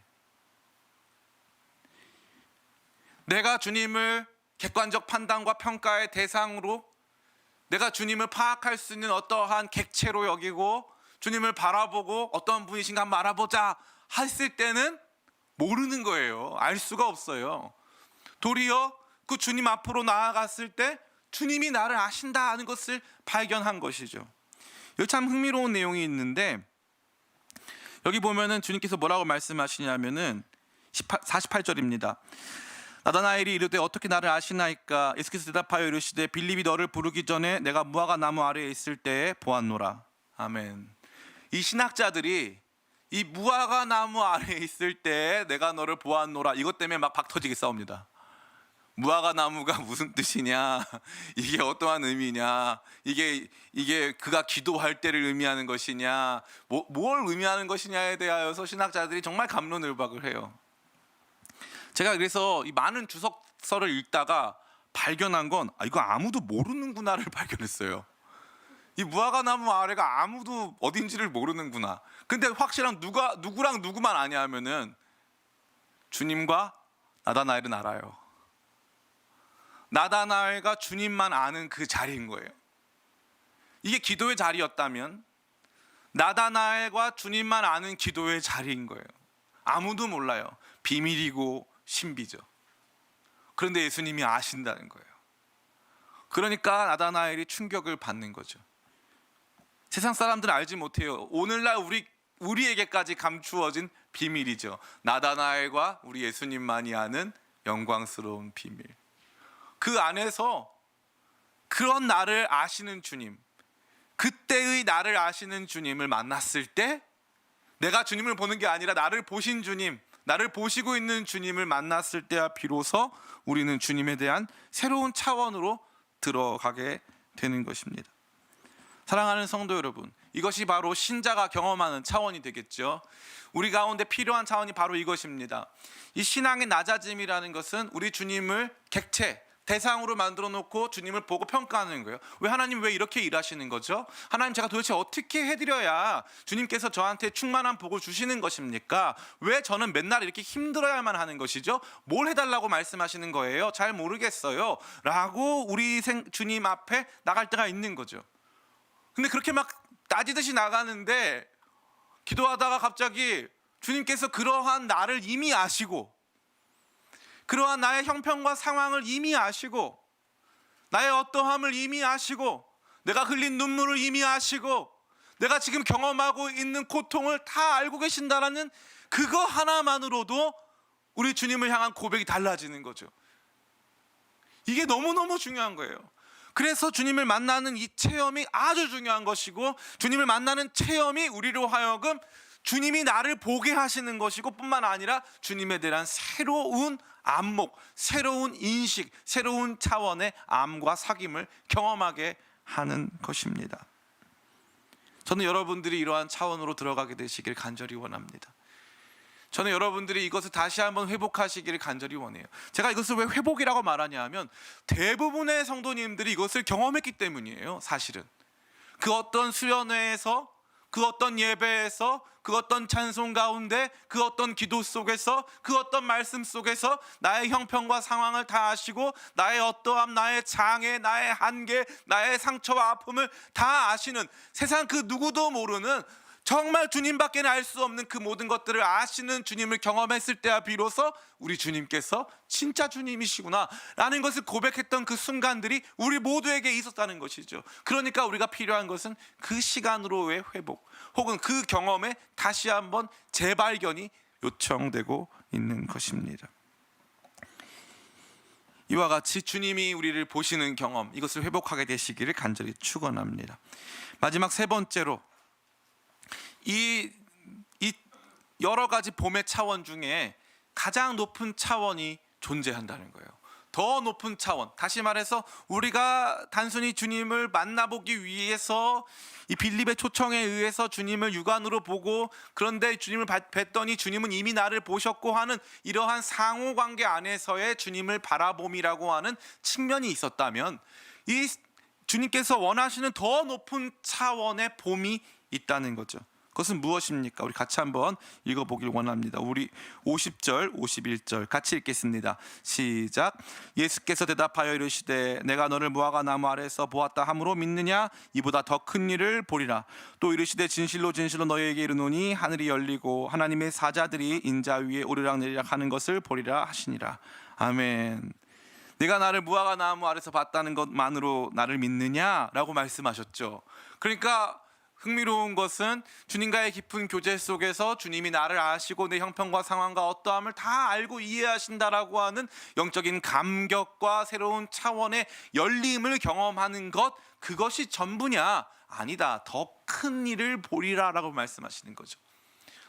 S1: 내가 주님을 객관적 판단과 평가의 대상으로, 내가 주님을 파악할 수 있는 어떠한 객체로 여기고 주님을 바라보고 어떤 분이신가 한번 알아보자 했을 때는 모르는 거예요. 알 수가 없어요. 도리어 그 주님 앞으로 나아갔을 때 주님이 나를 아신다는 것을 발견한 것이죠. 여기 참 흥미로운 내용이 있는데, 여기 보면은 주님께서 뭐라고 말씀하시냐면은 48절입니다. 나다나엘이 이르되 어떻게 나를 아시나이까? 예수께서 대답하여 이르시되 빌립이 너를 부르기 전에 내가 무화과 나무 아래에 있을 때에 보았노라. 아멘. 이 신학자들이 이 무화과 나무 아래에 있을 때에 내가 너를 보았노라, 이것 때문에 막 박터지게 싸웁니다. 무화과 나무가 무슨 뜻이냐, 이게 어떠한 의미냐, 이게 그가 기도할 때를 의미하는 것이냐, 뭘 의미하는 것이냐에 대하여서 신학자들이 정말 갑론을박을 해요. 제가 그래서 이 많은 주석서를 읽다가 발견한 건 이거 아무도 모르는구나를 발견했어요. 이 무화과 나무 아래가 아무도 어딘지를 모르는구나. 근데 확실한 누구랑 누구만 아냐 하면은 주님과 나다나엘은 알아요. 나다나엘과 주님만 아는 그 자리인 거예요. 이게 기도의 자리였다면 나다나엘과 주님만 아는 기도의 자리인 거예요. 아무도 몰라요. 비밀이고 신비죠. 그런데 예수님이 아신다는 거예요. 그러니까 나다나엘이 충격을 받는 거죠. 세상 사람들은 알지 못해요. 오늘날 우리에게까지 감추어진 비밀이죠. 나다나엘과 우리 예수님만이 아는 영광스러운 비밀. 그 안에서 그런 나를 아시는 주님, 그때의 나를 아시는 주님을 만났을 때, 내가 주님을 보는 게 아니라 나를 보신 주님, 나를 보시고 있는 주님을 만났을 때야 비로소 우리는 주님에 대한 새로운 차원으로 들어가게 되는 것입니다. 사랑하는 성도 여러분, 이것이 바로 신자가 경험하는 차원이 되겠죠. 우리 가운데 필요한 차원이 바로 이것입니다. 이 신앙의 낮아짐이라는 것은 우리 주님을 객체, 대상으로 만들어 놓고 주님을 보고 평가하는 거예요. 왜 하나님 왜 이렇게 일하시는 거죠? 하나님 제가 도대체 어떻게 해드려야 주님께서 저한테 충만한 복을 주시는 것입니까? 왜 저는 맨날 이렇게 힘들어야만 하는 것이죠? 뭘 해달라고 말씀하시는 거예요? 잘 모르겠어요 라고 우리 주님 앞에 나갈 때가 있는 거죠. 근데 그렇게 막 따지듯이 나가는데 기도하다가 갑자기 주님께서 그러한 나를 이미 아시고, 그러한 나의 형편과 상황을 이미 아시고, 나의 어떠함을 이미 아시고, 내가 흘린 눈물을 이미 아시고, 내가 지금 경험하고 있는 고통을 다 알고 계신다라는 그거 하나만으로도 우리 주님을 향한 고백이 달라지는 거죠. 이게 너무너무 중요한 거예요. 그래서 주님을 만나는 이 체험이 아주 중요한 것이고, 주님을 만나는 체험이 우리로 하여금 주님이 나를 보게 하시는 것이고 뿐만 아니라 주님에 대한 새로운 안목, 새로운 인식, 새로운 차원의 암과 사귐을 경험하게 하는 것입니다. 저는 여러분들이 이러한 차원으로 들어가게 되시길 간절히 원합니다. 저는 여러분들이 이것을 다시 한번 회복하시기를 간절히 원해요. 제가 이것을 왜 회복이라고 말하냐 하면 대부분의 성도님들이 이것을 경험했기 때문이에요. 사실은 그 어떤 수련회에서, 그 어떤 예배에서, 그 어떤 찬송 가운데, 그 어떤 기도 속에서, 그 어떤 말씀 속에서 나의 형편과 상황을 다 아시고, 나의 어떠함, 나의 장애, 나의 한계, 나의 상처와 아픔을 다 아시는, 세상 그 누구도 모르는, 정말 주님밖에 알 수 없는 그 모든 것들을 아시는 주님을 경험했을 때야 비로소 우리 주님께서 진짜 주님이시구나 라는 것을 고백했던 그 순간들이 우리 모두에게 있었다는 것이죠. 그러니까 우리가 필요한 것은 그 시간으로의 회복, 혹은 그 경험에 다시 한번 재발견이 요청되고 있는 것입니다. 이와 같이 주님이 우리를 보시는 경험, 이것을 회복하게 되시기를 간절히 축원합니다. 마지막 세 번째로, 이 여러 가지 봄의 차원 중에 가장 높은 차원이 존재한다는 거예요. 더 높은 차원, 다시 말해서 우리가 단순히 주님을 만나보기 위해서 이 빌립의 초청에 의해서 주님을 육안으로 보고, 그런데 주님을 뵀더니 주님은 이미 나를 보셨고 하는 이러한 상호관계 안에서의 주님을 바라봄이라고 하는 측면이 있었다면, 이 주님께서 원하시는 더 높은 차원의 봄이 있다는 거죠. 그것은 무엇입니까? 우리 같이 한번 읽어보길 원합니다. 우리 50절, 51절 같이 읽겠습니다. 시작. 예수께서 대답하여 이르시되 내가 너를 무화과 나무 아래서 보았다 함으로 믿느냐? 이보다 더 큰 일을 보리라. 또 이르시되 진실로 진실로 너희에게 이르노니 하늘이 열리고 하나님의 사자들이 인자 위에 오르락내리락 하는 것을 보리라 하시니라. 아멘. 내가 나를 무화과 나무 아래서 봤다는 것만으로 나를 믿느냐라고 말씀하셨죠. 그러니까 흥미로운 것은 주님과의 깊은 교제 속에서 주님이 나를 아시고 내 형편과 상황과 어떠함을 다 알고 이해하신다라고 하는 영적인 감격과 새로운 차원의 열림을 경험하는 것, 그것이 전부냐? 아니다. 더 큰 일을 보리라라고 말씀하시는 거죠.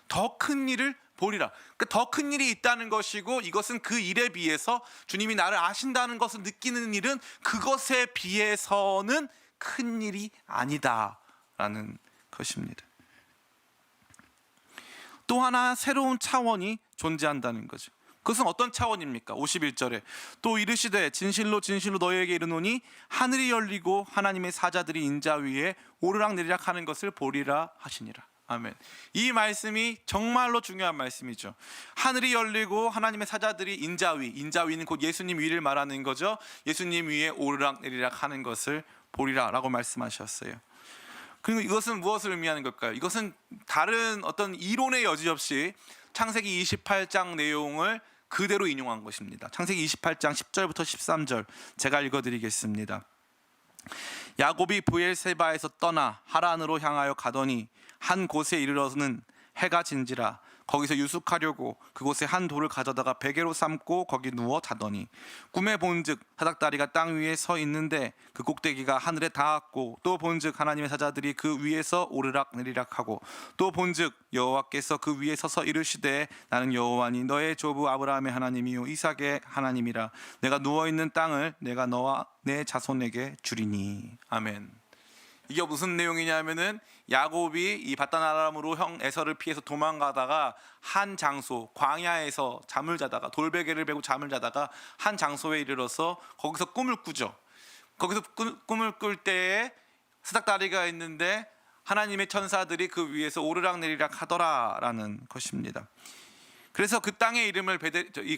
S1: 더 큰 일을 보리라. 그러니까 더 큰 일이 있다는 것이고, 이것은 그 일에 비해서 주님이 나를 아신다는 것을 느끼는 일은 그것에 비해서는 큰 일이 아니다라는 것입니다. 또 하나 새로운 차원이 존재한다는 거죠. 그것은 어떤 차원입니까? 51절에 또 이르시되 진실로 진실로 너희에게 이르노니 하늘이 열리고 하나님의 사자들이 인자 위에 오르락내리락 하는 것을 보리라 하시니라. 아멘. 이 말씀이 정말로 중요한 말씀이죠. 하늘이 열리고 하나님의 사자들이 인자 위, 인자 위는 곧 예수님 위를 말하는 거죠. 예수님 위에 오르락내리락 하는 것을 보리라 라고 말씀하셨어요. 그리고 이것은 무엇을 의미하는 걸까요? 이것은 다른 어떤 이론의 여지 없이 창세기 28장 내용을 그대로 인용한 것입니다. 창세기 28장 10절부터 13절 제가 읽어드리겠습니다. 야곱이 브엘세바에서 떠나 하란으로 향하여 가더니 한 곳에 이르러서는 해가 진지라. 거기서 유숙하려고 그곳에 한 돌을 가져다가 베개로 삼고 거기 누워 자더니 꿈에 본즉 사닥다리가 땅 위에 서 있는데 그 꼭대기가 하늘에 닿았고, 또 본즉 하나님의 사자들이 그 위에서 오르락내리락하고, 또 본즉 여호와께서 그 위에 서서 이르시되 나는 여호와니 너의 조부 아브라함의 하나님이요 이삭의 하나님이라. 내가 누워있는 땅을 내가 너와 내 자손에게 주리니. 아멘. 이게 무슨 내용이냐면은 야곱이 이 바단 아람으로 형 에서를 피해서 도망가다가 한 장소, 광야에서 잠을 자다가 돌베개를 베고 잠을 자다가 한 장소에 이르러서 거기서 꿈을 꾸죠. 거기서 꿈을 꿀 때에 사닥다리가 있는데 하나님의 천사들이 그 위에서 오르락내리락 하더라라는 것입니다. 그래서 그 땅의 이름을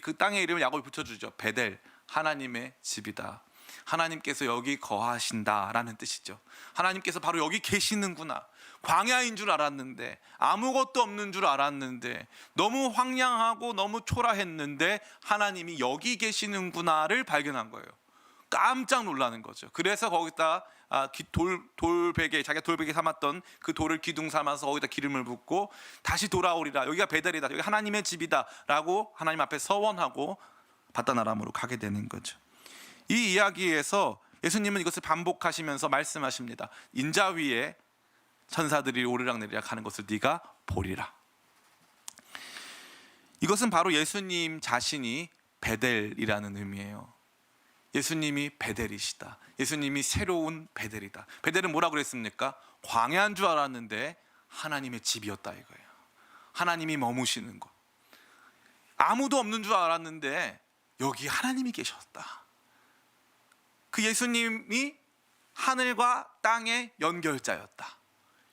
S1: 그 땅의 이름을 야곱이 붙여주죠. 베델, 하나님의 집이다. 하나님께서 여기 거하신다라는 뜻이죠. 하나님께서 바로 여기 계시는구나. 광야인 줄 알았는데, 아무것도 없는 줄 알았는데, 너무 황량하고 너무 초라했는데 하나님이 여기 계시는구나를 발견한 거예요. 깜짝 놀라는 거죠. 그래서 거기다 돌베개, 자기가 돌베개 삼았던 그 돌을 기둥 삼아서 거기다 기름을 붓고 다시 돌아오리라. 여기가 베델이다. 여기 하나님의 집이다 라고 하나님 앞에 서원하고 바단 아람으로 가게 되는 거죠. 이 이야기에서 예수님은 이것을 반복하시면서 말씀하십니다. 인자 위에 천사들이 오르락내리락 하는 것을 네가 보리라. 이것은 바로 예수님 자신이 베델이라는 의미예요. 예수님이 베델이시다. 예수님이 새로운 베델이다. 베델은 뭐라고 그랬습니까? 광야인 줄 알았는데 하나님의 집이었다 이거예요. 하나님이 머무시는 곳. 아무도 없는 줄 알았는데 여기 하나님이 계셨다. 그 예수님이 하늘과 땅의 연결자였다.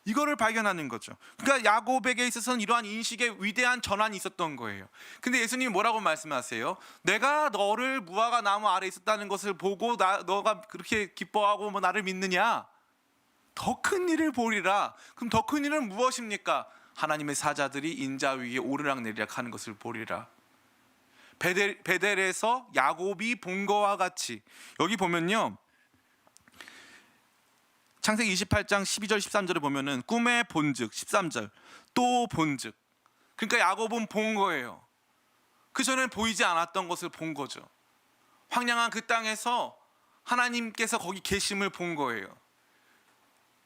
S1: 이거를 발견하는 거죠. 그러니까 야곱에게 있어서는 이러한 인식의 위대한 전환이 있었던 거예요. 근데 예수님이 뭐라고 말씀하세요? 내가 너를 무화과 나무 아래 있었다는 것을 보고 너가 그렇게 기뻐하고 나를 믿느냐? 더 큰 일을 보리라. 그럼 더 큰 일은 무엇입니까? 하나님의 사자들이 인자 위에 오르락내리락 하는 것을 보리라. 베델에서 야곱이 본 거와 같이, 여기 보면요, 창세기 28장 12절 13절을 보면은 꿈에 본즉, 13절 또 본즉, 그러니까 야곱은 본 거예요. 그 전에 보이지 않았던 것을 본 거죠. 황량한 그 땅에서 하나님께서 거기 계심을 본 거예요.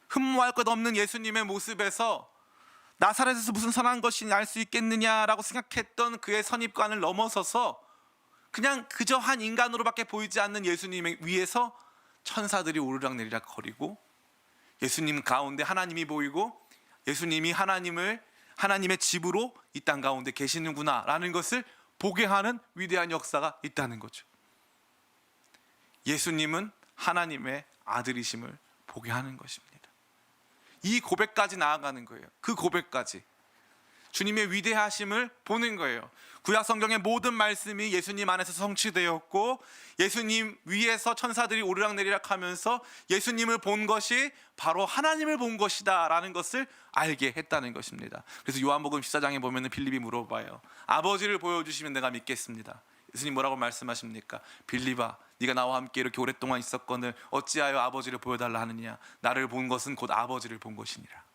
S1: 흠모할 것 없는 예수님의 모습에서 나사렛에서 무슨 선한 것이 날 수 있겠느냐라고 생각했던 그의 선입관을 넘어서서 그냥 그저 한 인간으로밖에 보이지 않는 예수님 위에서 천사들이 오르락내리락 거리고, 예수님 가운데 하나님이 보이고, 예수님이 하나님의 집으로 이 땅 가운데 계시는구나 라는 것을 보게 하는 위대한 역사가 있다는 거죠. 예수님은 하나님의 아들이심을 보게 하는 것입니다. 이 고백까지 나아가는 거예요. 그 고백까지 주님의 위대하심을 보는 거예요. 구약 성경의 모든 말씀이 예수님 안에서 성취되었고, 예수님 위에서 천사들이 오르락내리락 하면서 예수님을 본 것이 바로 하나님을 본 것이다 라는 것을 알게 했다는 것입니다. 그래서 요한복음 14장에 보면 빌립이 물어봐요. 아버지를 보여주시면 내가 믿겠습니다. 예수님 뭐라고 말씀하십니까? 빌립아, 네가 나와 함께 이렇게 오랫동안 있었거늘 어찌하여 아버지를 보여달라 하느냐? 나를 본 것은 곧 아버지를 본 것이니라.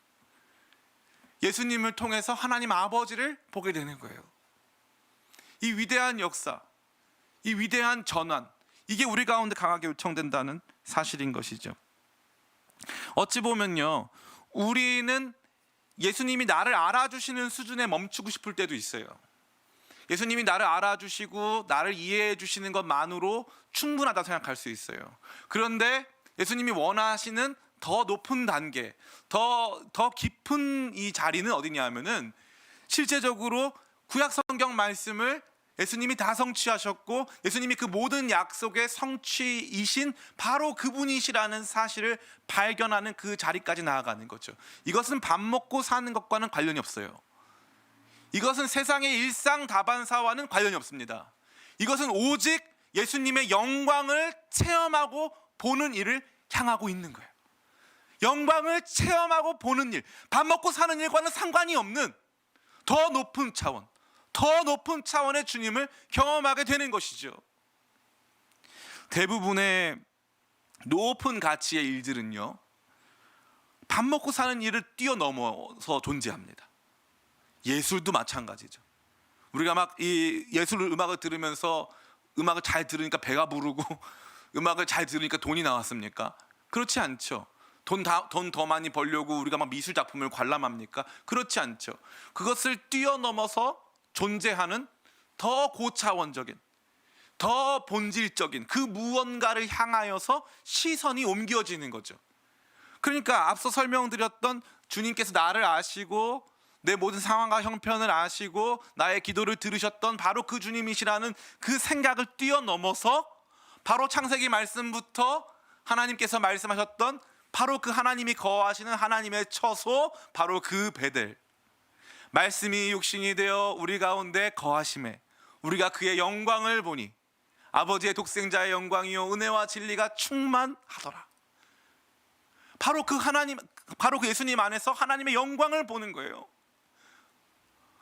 S1: 예수님을 통해서 하나님 아버지를 보게 되는 거예요. 이 위대한 역사, 이 위대한 전환, 이게 우리 가운데 강하게 요청된다는 사실인 것이죠. 어찌 보면요, 우리는 예수님이 나를 알아주시는 수준에 멈추고 싶을 때도 있어요. 예수님이 나를 알아주시고 나를 이해해 주시는 것만으로 충분하다고 생각할 수 있어요. 그런데 예수님이 원하시는 더 높은 단계, 더 깊은 이 자리는 어디냐 하면은, 실제적으로 구약 성경 말씀을 예수님이 다 성취하셨고, 예수님이 그 모든 약속의 성취이신 바로 그분이시라는 사실을 발견하는 그 자리까지 나아가는 거죠. 이것은 밥 먹고 사는 것과는 관련이 없어요. 이것은 세상의 일상 다반사와는 관련이 없습니다. 이것은 오직 예수님의 영광을 체험하고 보는 일을 향하고 있는 거예요. 영광을 체험하고 보는 일, 밥 먹고 사는 일과는 상관이 없는 더 높은 차원, 더 높은 차원의 주님을 경험하게 되는 것이죠. 대부분의 높은 가치의 일들은요, 밥 먹고 사는 일을 뛰어넘어서 존재합니다. 예술도 마찬가지죠. 우리가 막 이 예술 음악을 들으면서 음악을 잘 들으니까 배가 부르고 음악을 잘 들으니까 돈이 나왔습니까? 그렇지 않죠. 돈 더 많이 벌려고 우리가 막 미술 작품을 관람합니까? 그렇지 않죠. 그것을 뛰어넘어서 존재하는 더 고차원적인, 더 본질적인 그 무언가를 향하여서 시선이 옮겨지는 거죠. 그러니까 앞서 설명드렸던 주님께서 나를 아시고 내 모든 상황과 형편을 아시고 나의 기도를 들으셨던 바로 그 주님이시라는 그 생각을 뛰어넘어서 바로 창세기 말씀부터 하나님께서 말씀하셨던 바로 그 하나님이 거하시는 하나님의 처소, 바로 그 베델, 말씀이 육신이 되어 우리 가운데 거하심에 우리가 그의 영광을 보니 아버지의 독생자의 영광이요 은혜와 진리가 충만하더라. 바로 그 하나님, 바로 그 예수님 안에서 하나님의 영광을 보는 거예요.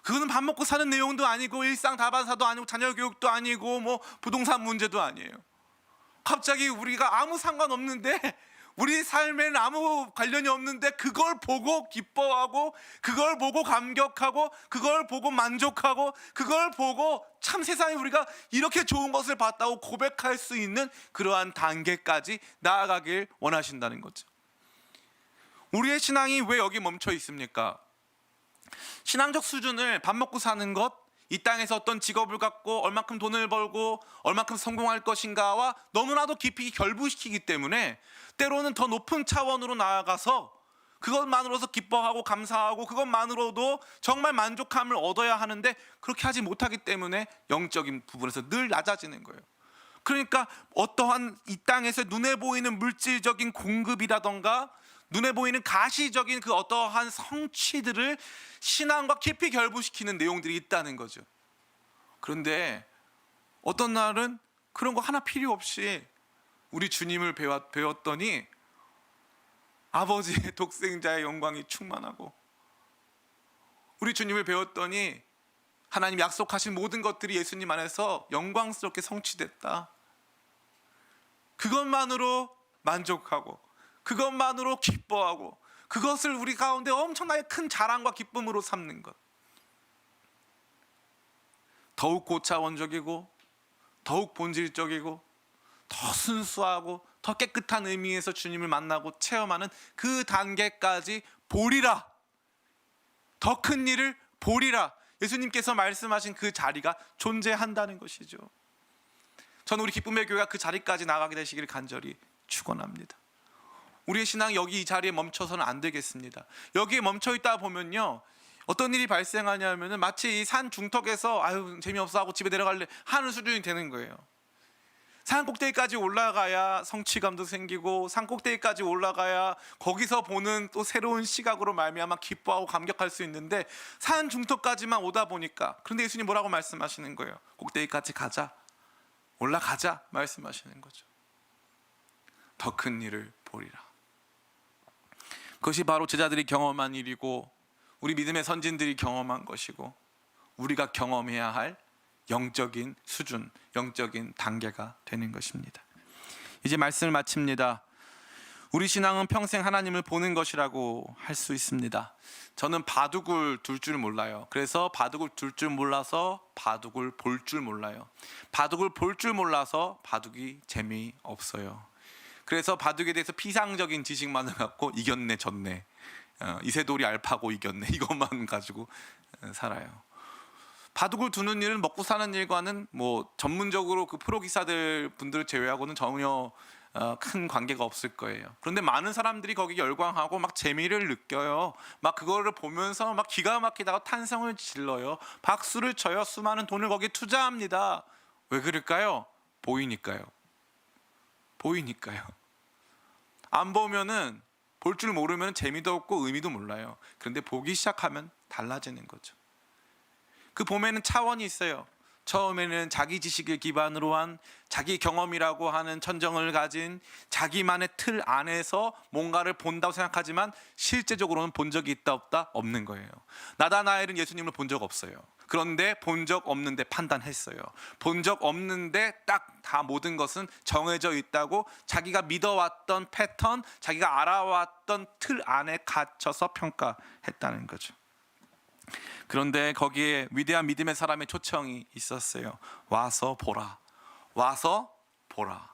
S1: 그거는 밥 먹고 사는 내용도 아니고 일상 다반사도 아니고 자녀 교육도 아니고 뭐 부동산 문제도 아니에요. 갑자기 우리가 아무 상관없는데, 우리 삶에는 아무 관련이 없는데 그걸 보고 기뻐하고, 그걸 보고 감격하고, 그걸 보고 만족하고, 그걸 보고 참 세상에 우리가 이렇게 좋은 것을 봤다고 고백할 수 있는 그러한 단계까지 나아가길 원하신다는 거죠. 우리의 신앙이 왜 여기 멈춰 있습니까? 신앙적 수준을 밥 먹고 사는 것, 이 땅에서 어떤 직업을 갖고 얼만큼 돈을 벌고 얼만큼 성공할 것인가와 너무나도 깊이 결부시키기 때문에 때로는 더 높은 차원으로 나아가서 그것만으로도 기뻐하고 감사하고 그것만으로도 정말 만족감을 얻어야 하는데 그렇게 하지 못하기 때문에 영적인 부분에서 늘 낮아지는 거예요. 그러니까 어떠한 이 땅에서 눈에 보이는 물질적인 공급이라던가 눈에 보이는 가시적인 그 어떠한 성취들을 신앙과 깊이 결부시키는 내용들이 있다는 거죠. 그런데 어떤 날은 그런 거 하나 필요 없이 우리 주님을 배웠더니 아버지의 독생자의 영광이 충만하고, 우리 주님을 배웠더니 하나님 약속하신 모든 것들이 예수님 안에서 영광스럽게 성취됐다. 그것만으로 만족하고 그것만으로 기뻐하고 그것을 우리 가운데 엄청나게 큰 자랑과 기쁨으로 삼는 것, 더욱 고차원적이고 더욱 본질적이고 더 순수하고 더 깨끗한 의미에서 주님을 만나고 체험하는 그 단계까지 보리라, 더 큰 일을 보리라, 예수님께서 말씀하신 그 자리가 존재한다는 것이죠. 저는 우리 기쁨의 교회가 그 자리까지 나가게 되시기를 간절히 축원합니다. 우리의 신앙이 여기 이 자리에 멈춰서는 안 되겠습니다. 여기에 멈춰 있다 보면요, 어떤 일이 발생하냐면은 마치 이 산 중턱에서 아유 재미없어 하고 집에 내려갈래 하는 수준이 되는 거예요. 산 꼭대기까지 올라가야 성취감도 생기고, 산 꼭대기까지 올라가야 거기서 보는 또 새로운 시각으로 말미암아 기뻐하고 감격할 수 있는데, 산 중턱까지만 오다 보니까, 그런데 예수님 뭐라고 말씀하시는 거예요? 꼭대기까지 가자, 올라가자 말씀하시는 거죠. 더 큰 일을 보리라. 그것이 바로 제자들이 경험한 일이고, 우리 믿음의 선진들이 경험한 것이고, 우리가 경험해야 할 영적인 수준, 영적인 단계가 되는 것입니다. 이제 말씀을 마칩니다. 우리 신앙은 평생 하나님을 보는 것이라고 할 수 있습니다. 저는 바둑을 둘 줄 몰라요. 그래서 바둑을 둘 줄 몰라서 바둑을 볼 줄 몰라요. 바둑을 볼 줄 몰라서 바둑이 재미없어요. 그래서 바둑에 대해서 피상적인 지식만을 갖고 이겼네 졌네, 이세돌이 알파고 이겼네, 이것만 가지고 살아요. 바둑을 두는 일은 먹고 사는 일과는 뭐 전문적으로 그 프로 기사들 분들을 제외하고는 전혀 큰 관계가 없을 거예요. 그런데 많은 사람들이 거기 열광하고 막 재미를 느껴요. 막 그거를 보면서 막 기가 막히다가 탄성을 질러요. 박수를 쳐요. 수많은 돈을 거기에 투자합니다. 왜 그럴까요? 보이니까요. 보이니까요. 안 보면은, 볼 줄 모르면 재미도 없고 의미도 몰라요. 그런데 보기 시작하면 달라지는 거죠. 그 봄에는 차원이 있어요. 처음에는 자기 지식을 기반으로 한, 자기 경험이라고 하는 천정을 가진 자기만의 틀 안에서 뭔가를 본다고 생각하지만 실제적으로는 본 적이 있다 없다? 없는 거예요. 나다나엘은 예수님을 본 적 없어요. 그런데 본 적 없는데 판단했어요. 본 적 없는데 딱 다 모든 것은 정해져 있다고 자기가 믿어왔던 패턴, 자기가 알아왔던 틀 안에 갇혀서 평가했다는 거죠. 그런데 거기에 위대한 믿음의 사람의 초청이 있었어요. 와서 보라, 와서 보라,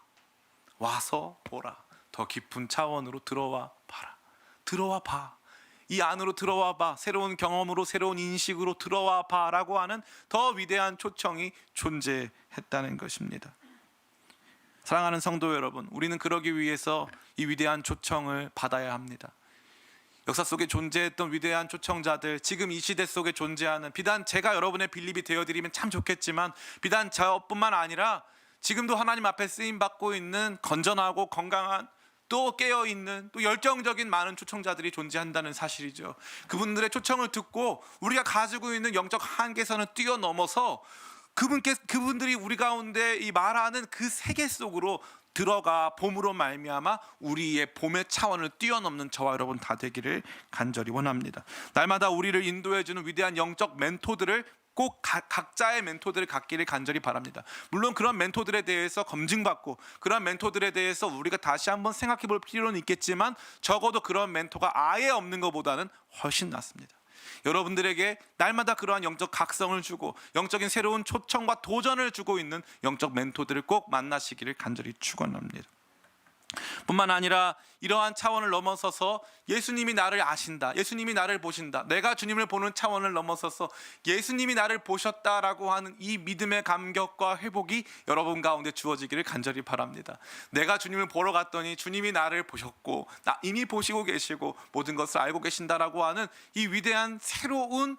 S1: 와서 보라. 더 깊은 차원으로 들어와 봐라. 들어와 봐. 이 안으로 들어와 봐. 새로운 경험으로, 새로운 인식으로 들어와 봐라고 하는 더 위대한 초청이 존재했다는 것입니다. 사랑하는 성도 여러분, 우리는 그러기 위해서 이 위대한 초청을 받아야 합니다. 역사 속에 존재했던 위대한 초청자들, 지금 이 시대 속에 존재하는, 비단 제가 여러분의 빌립이 되어드리면 참 좋겠지만, 비단 저뿐만 아니라 지금도 하나님 앞에 쓰임받고 있는 건전하고 건강한, 또 깨어있는, 또 열정적인 많은 초청자들이 존재한다는 사실이죠. 그분들의 초청을 듣고 우리가 가지고 있는 영적 한계선을 뛰어넘어서 그분들이 우리 가운데 이 말하는 그 세계 속으로 들어가 봄으로 말미암아 우리의 봄의 차원을 뛰어넘는 저와 여러분 다 되기를 간절히 원합니다. 날마다 우리를 인도해주는 위대한 영적 멘토들을 꼭 각자의 멘토들을 갖기를 간절히 바랍니다. 물론 그런 멘토들에 대해서 검증받고, 그런 멘토들에 대해서 우리가 다시 한번 생각해 볼 필요는 있겠지만, 적어도 그런 멘토가 아예 없는 것보다는 훨씬 낫습니다. 여러분들에게 날마다 그러한 영적 각성을 주고 영적인 새로운 초청과 도전을 주고 있는 영적 멘토들을 꼭 만나시기를 간절히 축원합니다. 뿐만 아니라 이러한 차원을 넘어서서 예수님이 나를 아신다, 예수님이 나를 보신다, 내가 주님을 보는 차원을 넘어서서 예수님이 나를 보셨다라고 하는 이 믿음의 감격과 회복이 여러분 가운데 주어지기를 간절히 바랍니다. 내가 주님을 보러 갔더니 주님이 나를 보셨고, 나 이미 보시고 계시고 모든 것을 알고 계신다라고 하는 이 위대한 새로운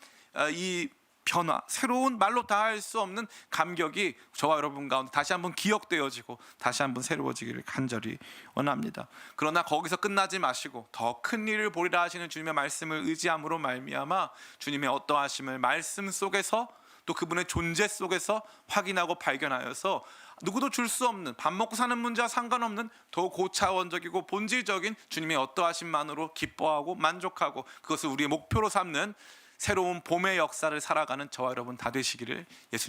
S1: 이 변화, 새로운 말로 다 할 수 없는 감격이 저와 여러분 가운데 다시 한번 기억되어지고 다시 한번 새로워지기를 간절히 원합니다. 그러나 거기서 끝나지 마시고 더 큰 일을 보리라 하시는 주님의 말씀을 의지함으로 말미암아 주님의 어떠하심을 말씀 속에서, 또 그분의 존재 속에서 확인하고 발견하여서 누구도 줄 수 없는, 밥 먹고 사는 문제와 상관없는 더 고차원적이고 본질적인 주님의 어떠하심만으로 기뻐하고 만족하고 그것을 우리의 목표로 삼는 새로운 봄의 역사를 살아가는 저와 여러분 다 되시기를 예수님